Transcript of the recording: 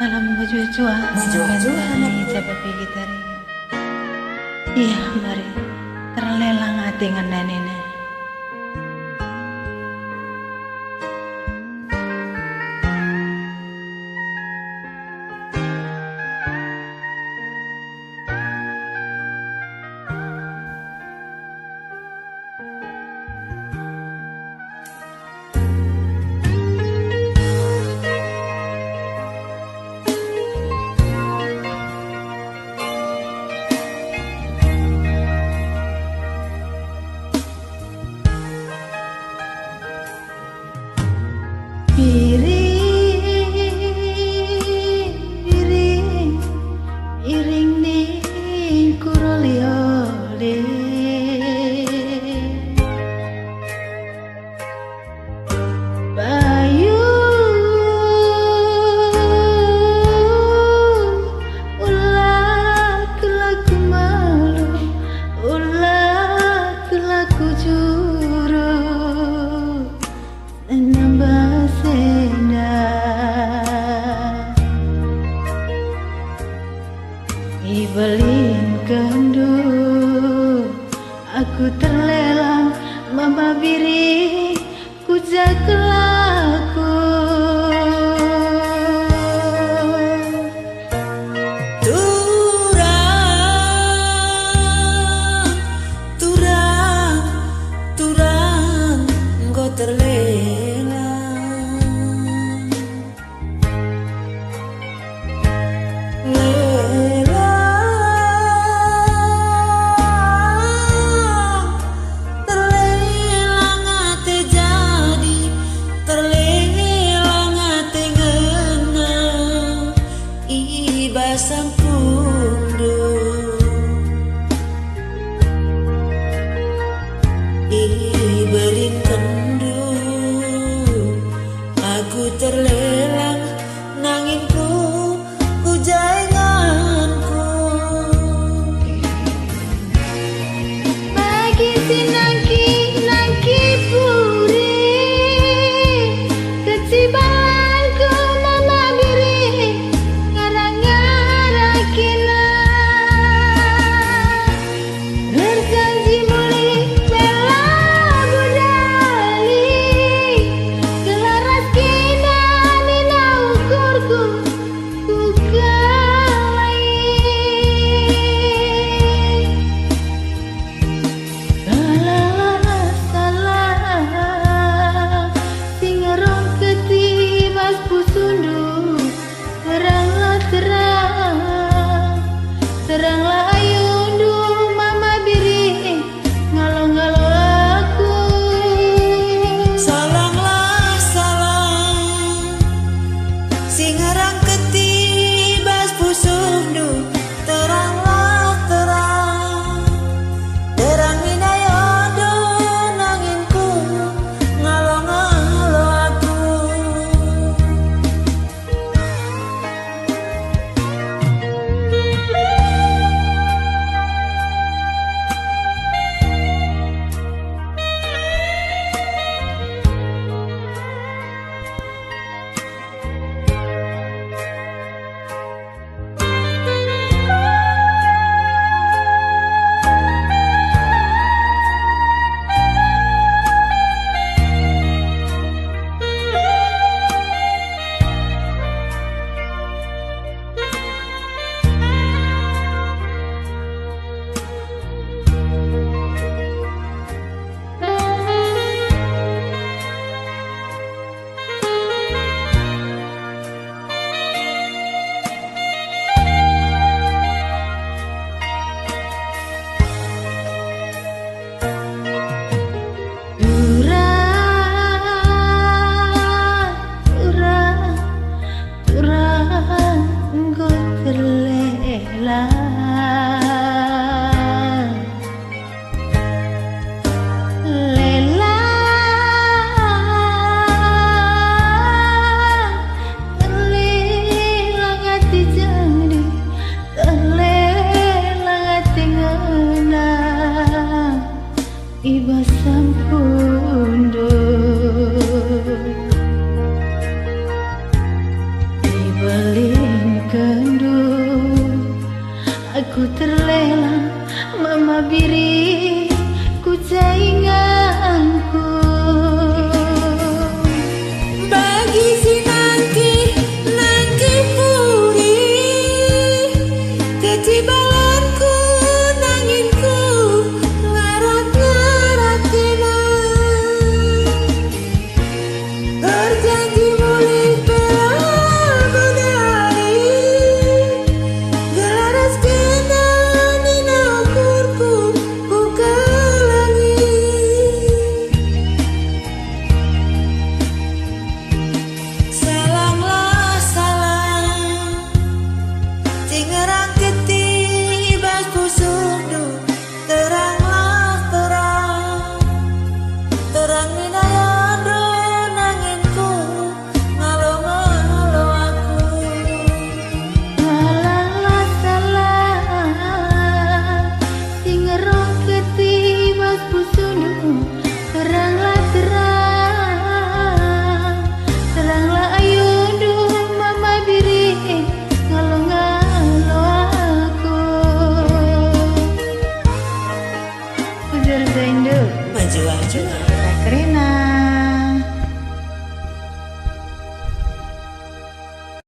Alam bujua coba pilih tari. Iya mari terlelang hati ngenanine. Iring ni kuroliole Bayu ulah kelaku malu ulah kelaku juru nambah senda Ibelin kendu aku terlelang membabiri ku jakelaku turang engkau terlelang basang pundu Ibelin kendu aku terlelang nanginku ku janganku bagi sinangki nangki puri kecibalanku memabiri berjanji muli bela budali kelaras kina Ku terlelap mama biri ku sainganku. Bagi si nangki nangki puri kecibalanku nanginku ngarat-ngarat kena berjanji mulih pelan budari gelaras kena nina ukurku buka langit. Salanglah salam cingerang ketibas pusudu teranglah terang terang ninayado nanginku ngalo-ngalo aku. Salanglah salam cingerang ketibas pusudu teranglah terang teranglah ayudu mama biri ngalo-ngalo aku. Ujar Zaindu Maju aja. Karina